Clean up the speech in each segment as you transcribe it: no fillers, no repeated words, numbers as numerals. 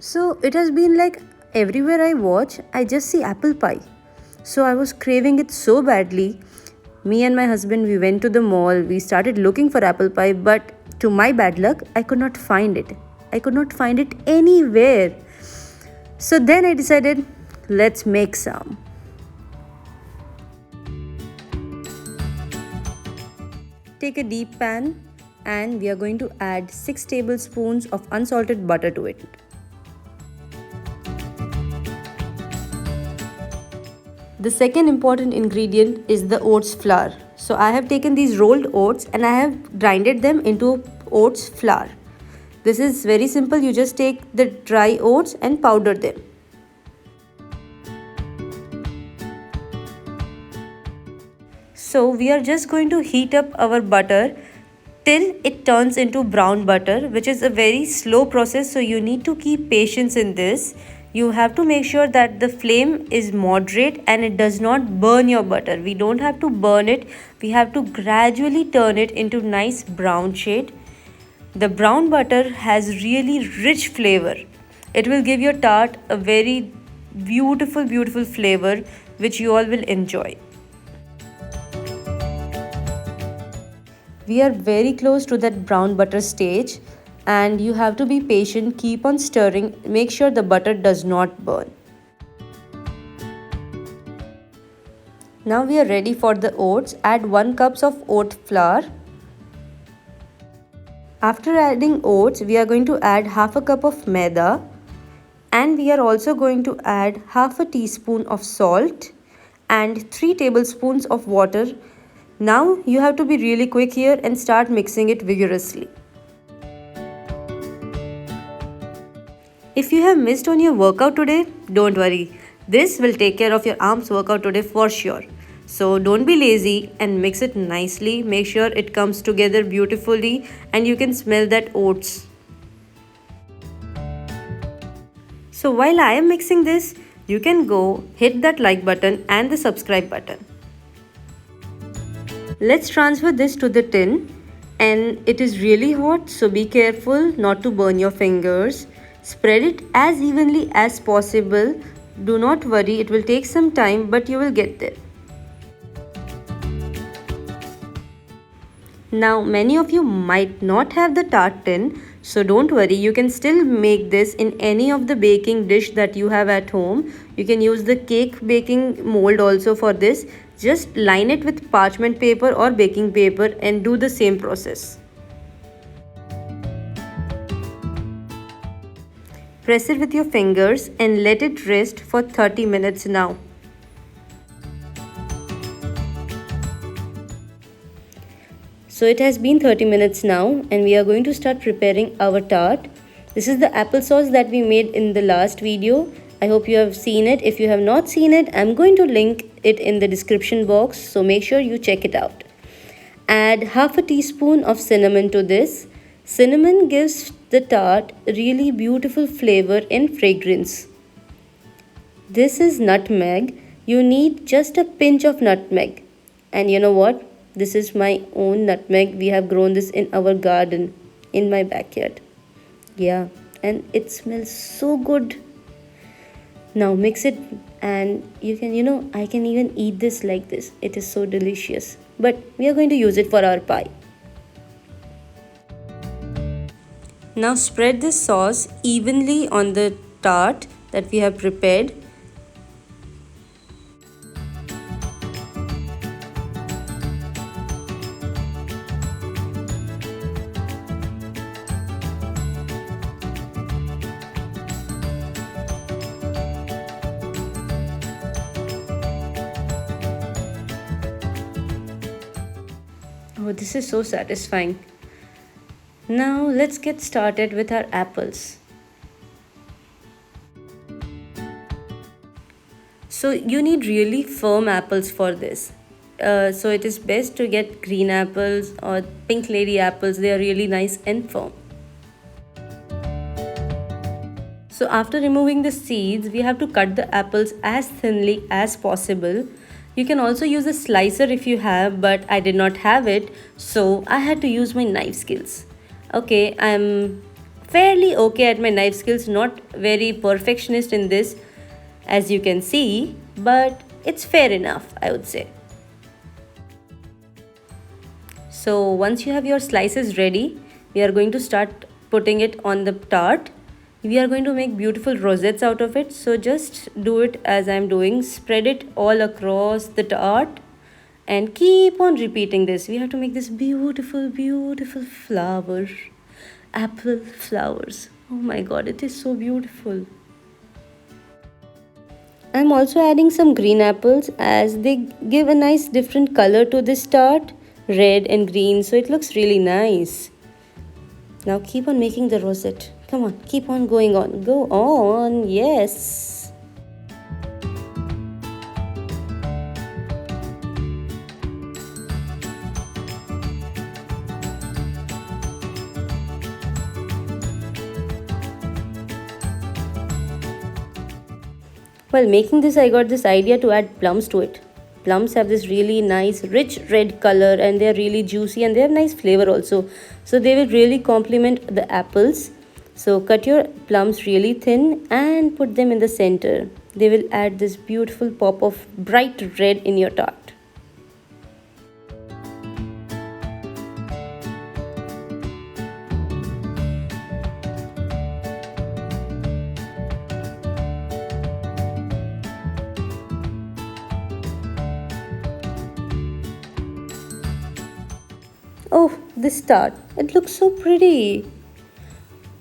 So it has been like everywhere I watch, I just see apple pie. So I was craving it so badly. Me and my husband, we went to the mall, we started looking for apple pie, but to my bad luck, I could not find it. I could not find it anywhere. So then I decided, let's make some. Take a deep pan and we are going to add 6 tablespoons of unsalted butter to it. The second important ingredient is the oats flour. So I have taken these rolled oats and I have grinded them into oats flour. This is very simple. You just take the dry oats and powder them. So we are just going to heat up our butter till it turns into brown butter, which is a very slow process, so you need to keep patience in this. You have to make sure that the flame is moderate and it does not burn your butter. We don't have to burn it. We have to gradually turn it into nice brown shade. The brown butter has really rich flavor. It will give your tart a very beautiful flavor which you all will enjoy. We are very close to that brown butter stage and you have to be patient, keep on stirring, make sure the butter does not burn. Now we are ready for the oats. Add 1 cup of oat flour. After adding oats, we are going to add half a cup of maida and we are also going to add half a teaspoon of salt and 3 tablespoons of water. Now you have to be really quick here and start mixing it vigorously. If you have missed on your workout today, don't worry. This will take care of your arms workout today for sure. So don't be lazy and mix it nicely. Make sure it comes together beautifully and you can smell that oats. So while I am mixing this, you can go hit that like button and the subscribe button. Let's transfer this to the tin and it is really hot, so be careful not to burn your fingers. Spread it as evenly as possible. Do not worry, it will take some time but you will get there. Now many of you might not have the tart tin, so don't worry, you can still make this in any of the baking dish that you have at home. You can use the cake baking mold also for this. Just line it with parchment paper or baking paper and do the same process. Press it with your fingers and let it rest for 30 minutes now. So it has been 30 minutes now and we are going to start preparing our tart. This is the applesauce that we made in the last video. I hope you have seen it. If you have not seen it, I'm going to link it in the description box, so make sure you check it out. Add half a teaspoon of cinnamon to this. Cinnamon gives the tart really beautiful flavor and fragrance. This is nutmeg. You need just a pinch of nutmeg. And you know what? This is my own nutmeg. We have grown this in our garden, in my backyard. Yeah, and it smells so good. Now mix it and you can, I can even eat this like this. It is so delicious. But we are going to use it for our pie. Now spread this sauce evenly on the tart that we have prepared. Oh, this is so satisfying. Now let's get started with our apples. So you need really firm apples for this. So it is best to get green apples or pink lady apples. They are really nice and firm. So after removing the seeds, we have to cut the apples as thinly as possible. You can also use a slicer if you have, but I did not have it, so I had to use my knife skills. Okay, I'm fairly okay at my knife skills, not very perfectionist in this, as you can see, but it's fair enough, I would say. So once you have your slices ready, we are going to start putting it on the tart. We are going to make beautiful rosettes out of it. So just do it as I'm doing. Spread it all across the tart and keep on repeating this. We have to make this beautiful, beautiful flower. Apple flowers. Oh my god, it is so beautiful. I'm also adding some green apples as they give a nice different color to this tart, red and green, so it looks really nice. Now keep on making the rosette. Come on, keep on going on. Go on, yes. While making this, I got this idea to add plums to it. Plums have this really nice rich red color and they are really juicy and they have nice flavor also. So they will really complement the apples. So cut your plums really thin and put them in the center. They will add this beautiful pop of bright red in your tart. Oh, this tart. It looks so pretty.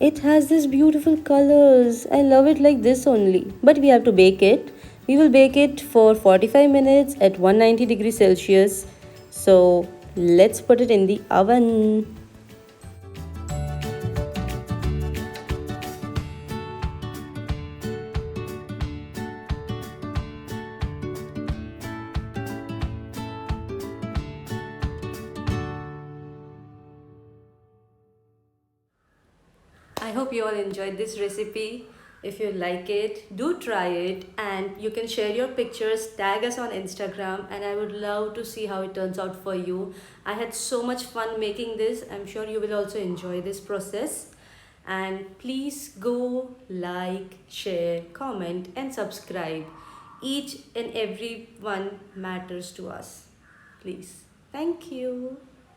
It has these beautiful colors. I love it like this only. But we have to bake it. We will bake it for 45 minutes at 190 degrees Celsius. So let's put it in the oven. I hope you all enjoyed this recipe. If you like it, do try it and you can share your pictures, tag us on Instagram, and I would love to see how it turns out for you. I had so much fun making this. I'm sure you will also enjoy this process. And please go like, share, comment and subscribe. Each and every one matters to us. Please. Thank you.